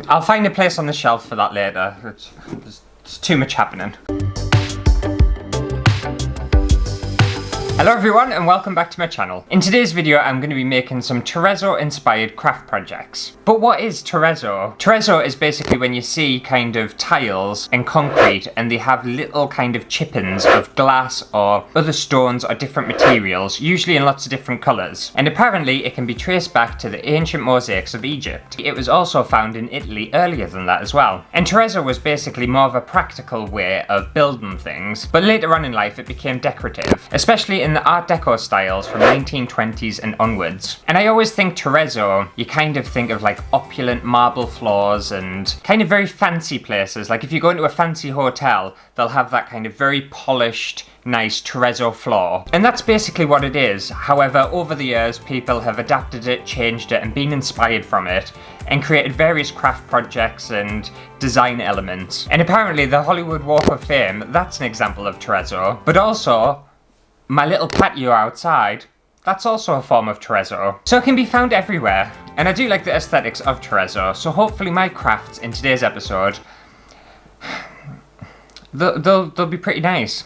I'll find a place on the shelf for that later. There's too much happening. Hello everyone and welcome back to my channel. In today's video I'm going to be making some Terrazzo inspired craft projects. But what is Terrazzo? Terrazzo is basically when you see kind of tiles and concrete and they have little kind of chip-ins of glass or other stones or different materials, usually in lots of different colours. And apparently it can be traced back to the ancient mosaics of Egypt. It was also found in Italy earlier than that as well. And Terrazzo was basically more of a practical way of building things, but later on in life it became decorative, especially in the Art Deco styles from 1920s and onwards. And I always think Terrazzo, you kind of think of like opulent marble floors and kind of very fancy places. Like if you go into a fancy hotel, they'll have that kind of very polished, nice Terrazzo floor. And that's basically what it is. However, over the years, people have adapted it, changed it, and been inspired from it, and created various craft projects and design elements. And apparently the Hollywood Walk of Fame, that's an example of Terrazzo. But also, my little patio outside, that's also a form of Terrazzo. So it can be found everywhere. And I do like the aesthetics of Terrazzo, so hopefully my crafts in today's episode, they'll be pretty nice.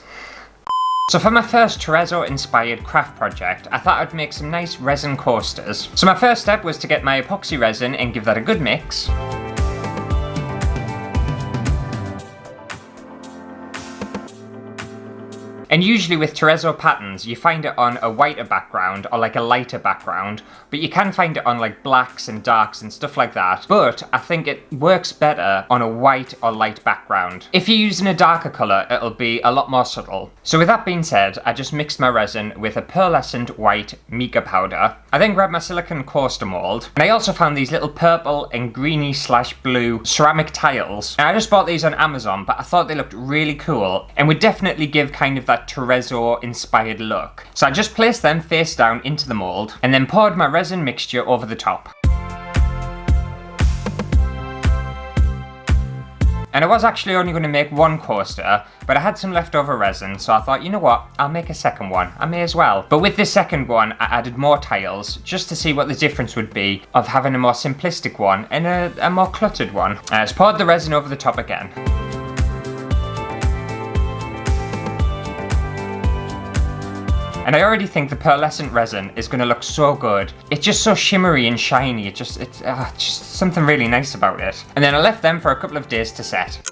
So for my first Terrazzo inspired craft project, I thought I'd make some nice resin coasters. So my first step was to get my epoxy resin and give that a good mix. And usually with Terrazzo patterns, you find it on a whiter background or like a lighter background, but you can find it on like blacks and darks and stuff like that. But I think it works better on a white or light background. If you're using a darker colour, it'll be a lot more subtle. So with that being said, I just mixed my resin with a pearlescent white mica powder. I then grabbed my silicone coaster mould, and I also found these little purple and greeny / blue ceramic tiles. And I just bought these on Amazon, but I thought they looked really cool and would definitely give kind of that Terrazzo inspired look. So I just placed them face down into the mould and then poured my resin mixture over the top. And I was actually only going to make one coaster, but I had some leftover resin, so I thought, you know what, I'll make a second one. I may as well. But with this second one, I added more tiles, just to see what the difference would be of having a more simplistic one and a more cluttered one. I just poured the resin over the top again. And I already think the pearlescent resin is going to look so good. It's just so shimmery and shiny. It's just something really nice about it. And then I left them for a couple of days to set.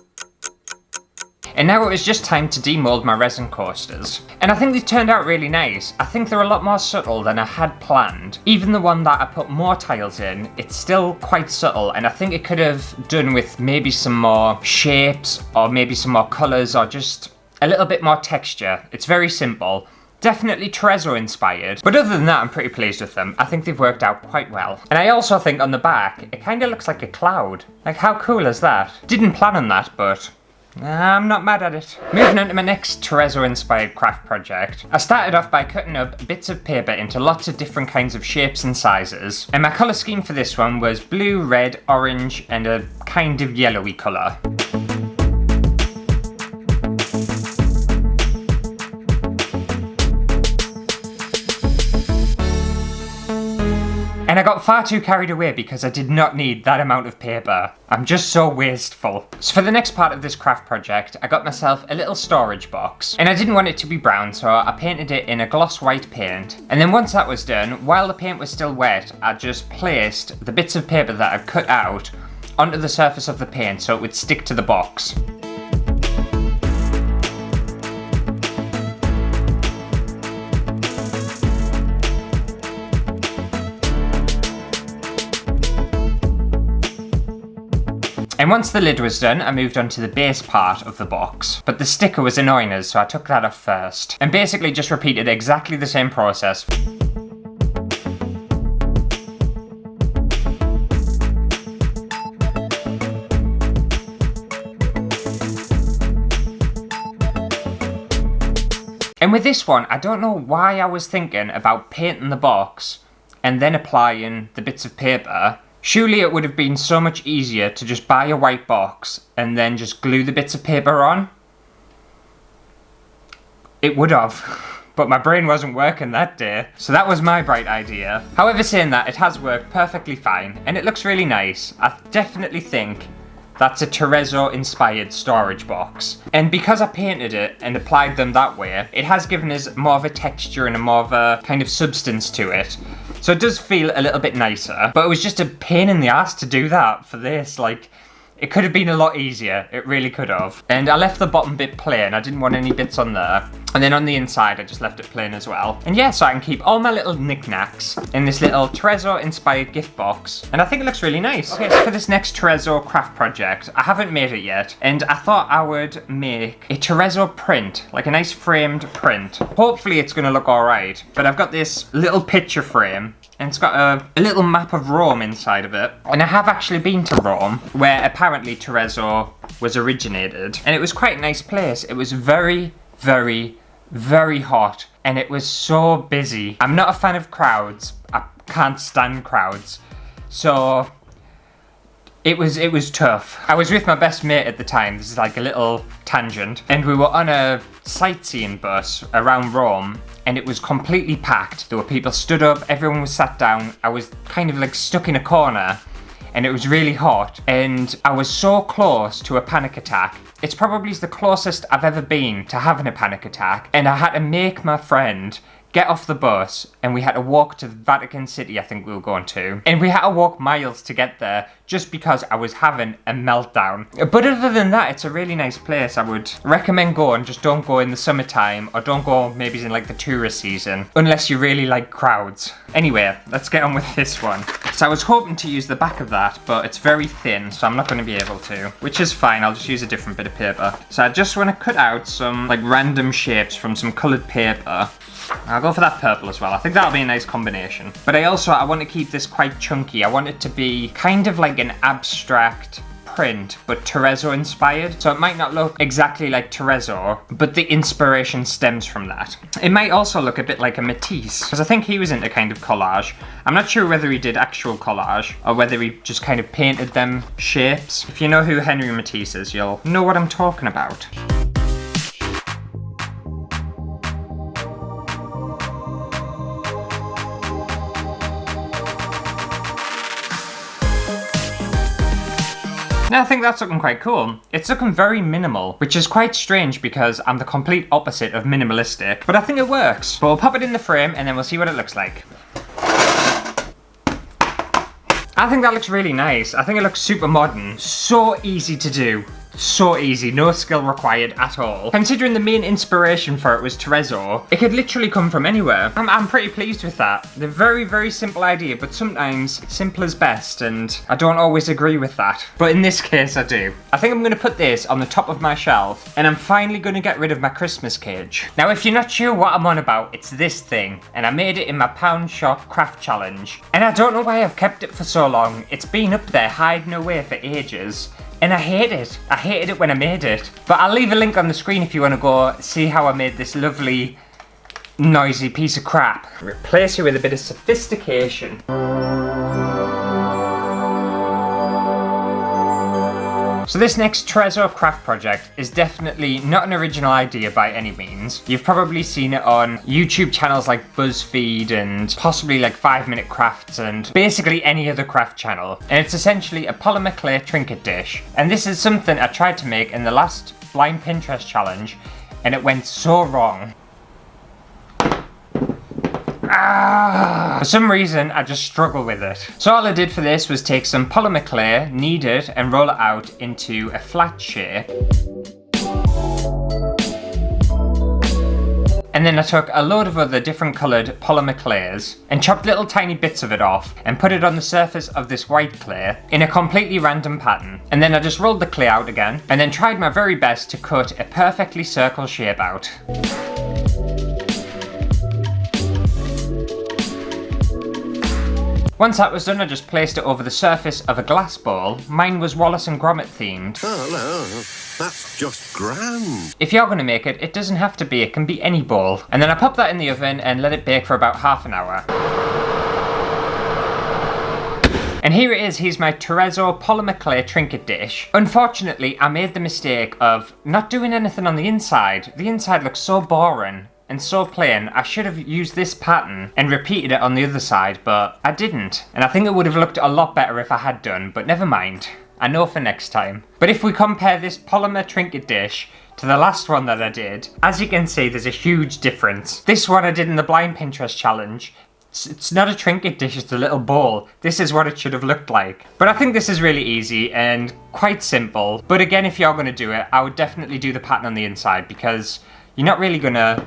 And now it was just time to demold my resin coasters. And I think they turned out really nice. I think they're a lot more subtle than I had planned. Even the one that I put more tiles in, it's still quite subtle, and I think it could have done with maybe some more shapes or maybe some more colours or just a little bit more texture. It's very simple. Definitely Terrazzo inspired, but other than that I'm pretty pleased with them. I think they've worked out quite well. And I also think on the back, it kind of looks like a cloud. Like how cool is that? Didn't plan on that, but I'm not mad at it. Moving on to my next Terrazzo inspired craft project. I started off by cutting up bits of paper into lots of different kinds of shapes and sizes. And my colour scheme for this one was blue, red, orange, and a kind of yellowy colour. And I got far too carried away because I did not need that amount of paper. I'm just so wasteful. So for the next part of this craft project, I got myself a little storage box. And I didn't want it to be brown, so I painted it in a gloss white paint. And then once that was done, while the paint was still wet, I just placed the bits of paper that I'd cut out onto the surface of the paint so it would stick to the box. And once the lid was done, I moved on to the base part of the box. But the sticker was annoying us, so I took that off first. And basically just repeated exactly the same process. And with this one, I don't know why I was thinking about painting the box and then applying the bits of paper. Surely it would have been so much easier to just buy a white box and then just glue the bits of paper on. It would have. but my brain wasn't working that day, so that was my bright idea. However, saying that, it has worked perfectly fine, and it looks really nice. I definitely think that's a Terrazzo inspired storage box. And because I painted it and applied them that way, it has given us more of a texture and a more of a kind of substance to it. So it does feel a little bit nicer, but it was just a pain in the ass to do that for this. Like, it could have been a lot easier, it really could have. And I left the bottom bit plain, I didn't want any bits on there. And then on the inside, I just left it plain as well. And yeah, so I can keep all my little knickknacks in this little Terrazzo inspired gift box. And I think it looks really nice. Okay, so for this next Terrazzo craft project, I haven't made it yet. And I thought I would make a Terrazzo print, like a nice framed print. Hopefully it's gonna look all right. But I've got this little picture frame, and it's got a little map of Rome inside of it. And I have actually been to Rome, where apparently Terrazzo was originated. And it was quite a nice place. It was very, very, very hot. And it was so busy. I'm not a fan of crowds. I can't stand crowds. So it was tough. I was with my best mate at the time. This is like a little tangent. And we were on a sightseeing bus around Rome. And it was completely packed. There were people stood up, everyone was sat down. I was kind of like stuck in a corner and it was really hot. And I was so close to a panic attack. It's probably the closest I've ever been to having a panic attack. And I had to make my friend get off the bus and we had to walk to Vatican City, I think we were going to. And we had to walk miles to get there just because I was having a meltdown. But other than that, it's a really nice place. I would recommend going, just don't go in the summertime or don't go maybe in like the tourist season, unless you really like crowds. Anyway, let's get on with this one. So I was hoping to use the back of that, but it's very thin, so I'm not going to be able to, which is fine. I'll just use a different bit of paper. So I just want to cut out some like random shapes from some coloured paper. I'll go for that purple as well. I think that'll be a nice combination. But I want to keep this quite chunky. I want it to be kind of like an abstract print, but Terrazzo inspired. So it might not look exactly like Terrazzo, but the inspiration stems from that. It might also look a bit like a Matisse, because I think he was into kind of collage. I'm not sure whether he did actual collage or whether he just kind of painted them shapes. If you know who Henry Matisse is, you'll know what I'm talking about. Now I think that's looking quite cool. It's looking very minimal, which is quite strange because I'm the complete opposite of minimalistic, but I think it works. But we'll pop it in the frame and then we'll see what it looks like. I think that looks really nice. I think it looks super modern. So easy to do. So easy, no skill required at all. Considering the main inspiration for it was Terrazzo, it could literally come from anywhere. I'm pretty pleased with that. The very, very simple idea, but sometimes simple is best, and I don't always agree with that. But in this case, I do. I think I'm going to put this on the top of my shelf, and I'm finally going to get rid of my Christmas cage. Now, if you're not sure what I'm on about, it's this thing, and I made it in my pound shop craft challenge. And I don't know why I've kept it for so long. It's been up there hiding away for ages. And I hate it. I hated it when I made it. But I'll leave a link on the screen if you want to go see how I made this lovely, noisy piece of crap. Replace it with a bit of sophistication. So this next Terrazzo craft project is definitely not an original idea by any means. You've probably seen it on YouTube channels like BuzzFeed and possibly like 5-Minute Crafts and basically any other craft channel. And it's essentially a polymer clay trinket dish. And this is something I tried to make in the last blind Pinterest challenge and it went so wrong. For some reason, I just struggle with it. So all I did for this was take some polymer clay, knead it, and roll it out into a flat shape. And then I took a load of other different coloured polymer clays and chopped little tiny bits of it off and put it on the surface of this white clay in a completely random pattern. And then I just rolled the clay out again and then tried my very best to cut a perfectly circle shape out. Once that was done, I just placed it over the surface of a glass bowl. Mine was Wallace and Gromit themed. Oh, no, that's just grand. If you're going to make it, it doesn't have to be, it can be any bowl. And then I popped that in the oven and let it bake for about half an hour. And here it is, here's my Terrazzo polymer clay trinket dish. Unfortunately, I made the mistake of not doing anything on the inside. The inside looks so boring. and so plain. I should have used this pattern and repeated it on the other side, but I didn't. And I think it would have looked a lot better if I had done, but never mind. I know for next time. But if we compare this polymer trinket dish to the last one that I did, as you can see, there's a huge difference. This one I did in the blind Pinterest challenge. It's not a trinket dish, it's a little bowl. This is what it should have looked like. But I think this is really easy and quite simple. But again, if you're going to do it, I would definitely do the pattern on the inside, because you're not really going to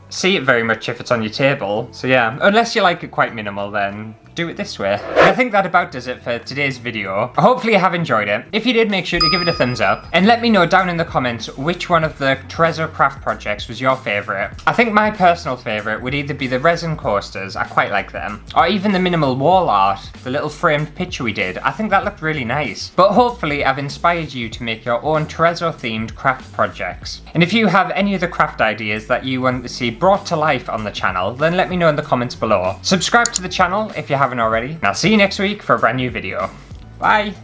see it very much if it's on your table. So yeah, unless you like it quite minimal, then do it this way. And I think that about does it for today's video. Hopefully you have enjoyed it. If you did, make sure to give it a thumbs up and let me know down in the comments which one of the Terrazzo craft projects was your favourite. I think my personal favourite would either be the Resin Coasters, I quite like them, or even the minimal wall art, the little framed picture we did. I think that looked really nice. But hopefully I've inspired you to make your own Terrazzo themed craft projects. And if you have any other craft ideas that you want to see brought to life on the channel, then let me know in the comments below. Subscribe to the channel if you haven't already, and I'll see you next week for a brand new video. Bye!